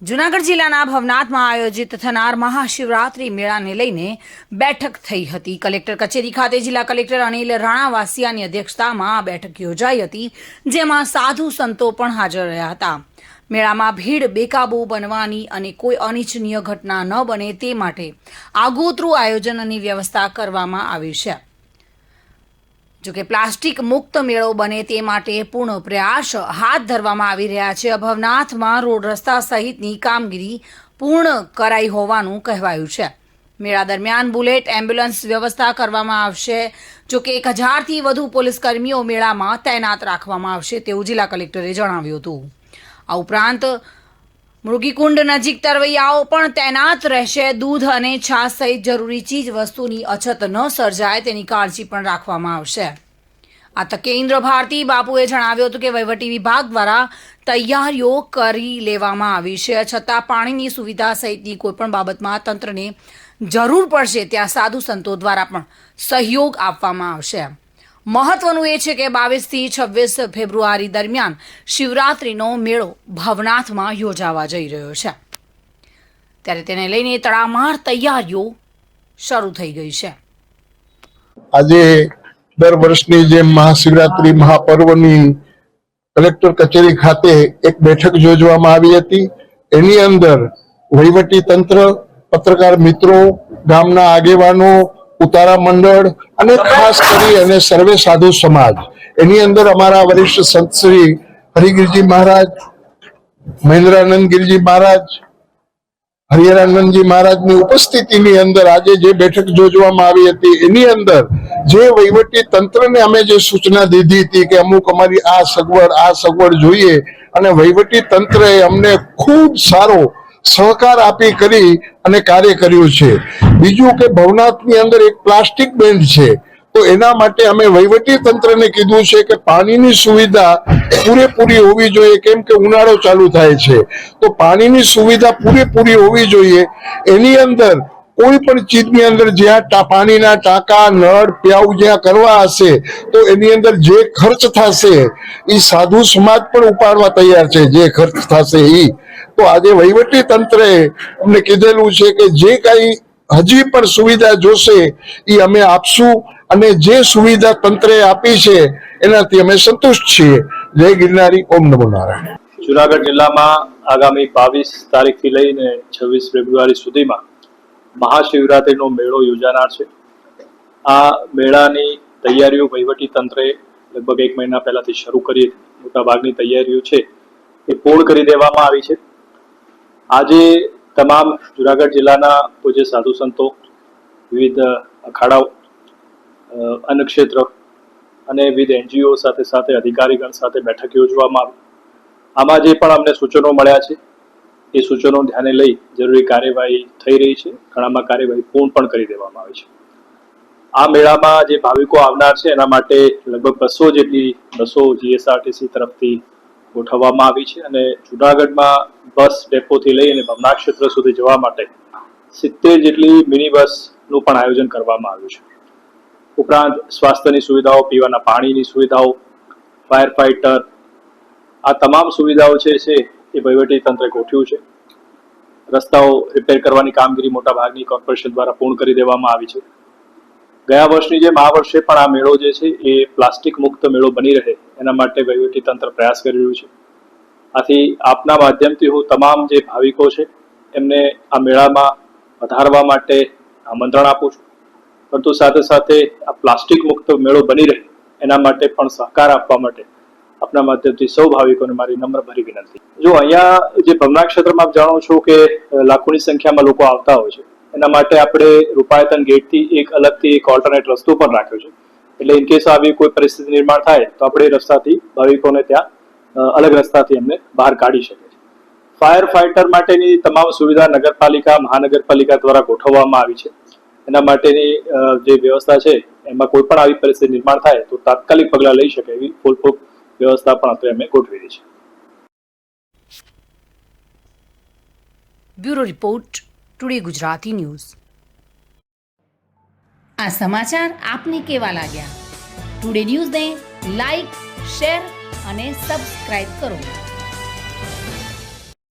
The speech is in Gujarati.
જૂનાગઢ જિલ્લાના ભવનાથમાં આયોજિત થનાર મહાશિવરાત્રી મેળાને લઈને બેઠક થઈ હતી. કલેક્ટર કચેરી ખાતે જિલ્લા કલેક્ટર અનિલ રાણાવાસિયાની અધ્યક્ષતામાં આ બેઠક યોજાઈ હતી, જેમાં સાધુ સંતો પણ હાજર રહ્યા હતા. મેળામાં ભીડ બેકાબૂ બનવાની અને કોઈ અનિચ્છનીય ઘટના ન બને તે માટે આગોતરું આયોજન અને વ્યવસ્થા કરવામાં આવી છે. જોકે પ્લાસ્ટિક મુક્ત મેળો બને તે માટે પૂર્ણ પ્રયાસ હાથ ધરવામાં આવી રહ્યા છે. ભવનાથમાં રોડ રસ્તા સહિતની કામગીરી પૂર્ણ કરાઈ હોવાનું કહેવાયું છે. મેળા દરમિયાન બુલેટ એમ્બ્યુલન્સ વ્યવસ્થા કરવામાં આવશે. જોકે 1000થી વધુ પોલીસ કર્મીઓ મેળામાં તૈનાત રાખવામાં આવશે તેવું જિલ્લા કલેક્ટરે જણાવ્યું હતું. આ ઉપરાંત મૃગીકુંડ નજીક તરવૈયાઓ પણ તૈનાત રહેશે. દૂધ અને છાશ સહિત જરૂરી ચીજ વસ્તુની અછત ન સર્જાય તેની કાળજી પણ રાખવામાં આવશે. આ તકે ઇન્દ્ર ભારતી બાપુએ જણાવ્યું હતું કે વહીવટી વિભાગ દ્વારા તૈયારીઓ કરી લેવામાં આવી છે, છતાં પાણીની સુવિધા સહિતની કોઈપણ બાબતમાં તંત્રને જરૂર પડશે ત્યાં સાધુ સંતો દ્વારા પણ સહયોગ આપવામાં આવશે. મહત્વનું એ છે કે 22થી 26 ફેબ્રુઆરી દરમિયાન શિવરાત્રીનો મેળો ભવનાથમાં યોજાવા જઈ રહ્યો છે, ત્યારે તેને લઈને તડામાર તૈયારીઓ શરૂ થઈ ગઈ છે. આજે દર વર્ષની જેમ મહાશિવરાત્રી મહાપર્વની કલેક્ટર કચેરી ખાતે એક બેઠક યોજવામાં આવી હતી. એની અંદર વહીવટી તંત્ર, પત્રકાર મિત્રો, ગામના આગેવાનો, ઉતારા મંડળ અને ખાસ કરી અને સર્વે સાધુ સમાજ, એની અંદર અમારા વરિષ્ઠ સંત શ્રી હરિગીરજી મહારાજ, મહેન્દ્રાનંદ ગિરજી મહારાજ, હરિહરાનંદજી મહારાજની ઉપસ્થિતિની અંદર આજે જે બેઠક યોજવામાં આવી હતી એની અંદર જે વહીવટી તંત્રને અમે જે સૂચના દીધી હતી કે અમુક અમારી આ સગવડ જોઈએ, અને વહીવટી તંત્રએ અમને ખૂબ સારો સહકાર આપી કરી અને કાર્ય કર્યું છે. બીજું કે ભવનાથની અંદર એક પ્લાસ્ટિક બેન્ડ છે, તો એના માટે અમે વહીવટી તંત્રને કીધું છે કે પાણીની સુવિધા પૂરેપૂરી હોવી જોઈએ, કેમ કે ઉનાળો ચાલુ થાય છે, તો પાણીની સુવિધા પૂરેપૂરી હોવી જોઈએ. એની અંદર કોઈ પણ ચીજની અંદર જ્યાં પાણીના ટાંકા, નળ, પ્યાઉ જ્યાં કરવા હશે તો એની અંદર જે ખર્ચ થશે એ સાધુ સમાજ પણ ઉપાડવા તૈયાર છે, જે ખર્ચ થશે એ. તો આજે વહીવટી તંત્રએ અમને કીધેલું છે કે જે કઈ હજી પણ સુવિધા જોશે એ અમે આપશું, અને જે સુવિધા તંત્રએ આપી છે એનાથી અમે સંતુષ્ટ છીએ. જય ગિરનારી. ઓમ નમો નારાયણ. જૂનાગઢ જિલ્લામાં આગામી 22 તારીખથી લઈને 26 ફેબ્રુઆરી સુધીમાં મહાશિવરાત્રીનો મેળો યોજાનાર છે. આ મેળાની તૈયારીઓ વહીવટી તંત્રએ લગભગ 1 મહિના પહેલાથી શરૂ કરી. મોટાભાગની તૈયારીઓ છે એ પૂર્ણ કરી દેવામાં આવી છે. આજે તમામ જૂનાગઢ જિલ્લાના પૂજ્ય સાધુ સંતો, વિવિધ અખાડાઓ, અન્ન ક્ષેત્ર અને વિવિધ NGO સાથે સાથે અધિકારીગણ સાથે બેઠક યોજવામાં આવી. આમાં જે પણ અમને સૂચનો મળ્યા છે એ સૂચનો ધ્યાને લઈ જરૂરી કાર્યવાહી થઈ રહી છે. ઘણામાં કાર્યવાહી પૂર્ણ પણ કરી દેવામાં આવી છે. આ મેળામાં જે ભાવિકો આવનાર છે એના માટે લગભગ 200 જેટલી બસો GSRTC તરફથી ગોઠવવામાં આવી છે, અને જૂનાગઢમાં બસ ડેપોથી લઈ અને ભવનાથ ક્ષેત્ર સુધી જવા માટે 70 જેટલી મિની બસનું પણ આયોજન કરવામાં આવ્યું છે. ઉપરાંત સ્વાસ્થ્યની સુવિધાઓ, પીવાના પાણીની સુવિધાઓ, ફાયર ફાઈટર, આ તમામ સુવિધાઓ છે એ વહીવટી તંત્રે ગોઠવ્યું છે. રસ્તાઓ રિપેર કરવાની કામગીરી મોટા ભાગની કોર્પોરેશન દ્વારા પૂર્ણ કરી દેવામાં આવી છે. ગયા વર્ષની જેમ આ વર્ષે પણ આ મેળો જે છે એ પ્લાસ્ટિક મુક્ત મેળો બની રહે એના માટે વહીવટી તંત્ર પ્રયાસ કરી રહ્યું છે. આથી આપના માધ્યમથી હું તમામ જે ભાવિકો છે એમને આ મેળામાં વધારવા માટે આમંત્રણ આપું છું, પરંતુ સાથે સાથે આ પ્લાસ્ટિક મુક્ત મેળો બની રહે એના માટે પણ સહકાર આપવા માટે આપના માધ્યમથી સૌ ભાવિકોને મારી નમ્રભરી વિનંતી. જો અહીંયા જે ભવનાથ ક્ષેત્રમાં આપ જાણો છો કે લાખોની સંખ્યામાં લોકો આવતા હોય છે, એના માટે આપણે રૂપાયતન ગેટથી એક અલગથી એક ઓલ્ટરનેટ રસ્તો પણ રાખ્યો છે. એટલે ઇનકેસ આવી કોઈ પરિસ્થિતિ નિર્માણ થાય તો આપણે એ રસ્તાથી ભાવિકોને ત્યાં અલગ રસ્તાથી એમને બહાર કાઢી શકે છે. ફાયર ફાઈટર માટેની તમામ સુવિધા નગરપાલિકા, મહાનગરપાલિકા દ્વારા ગોઠવવામાં આવી છે. એના માટેની જે વ્યવસ્થા છે એમાં કોઈ પણ આવી પરિસ્થિતિ નિર્માણ થાય તો તાત્કાલિક પગલાં લઈ શકે એવી ફૂલપ્રૂફ વ્યવસ્થા પણ અત્યારે અમે ગોઠવી છે. Bureau report, today Gujarati news. આ સમાચાર આપને કેવા લાગ્યા? ટુડે ન્યૂઝને લાઈક, શેર અને સબસ્ક્રાઇબ કરો.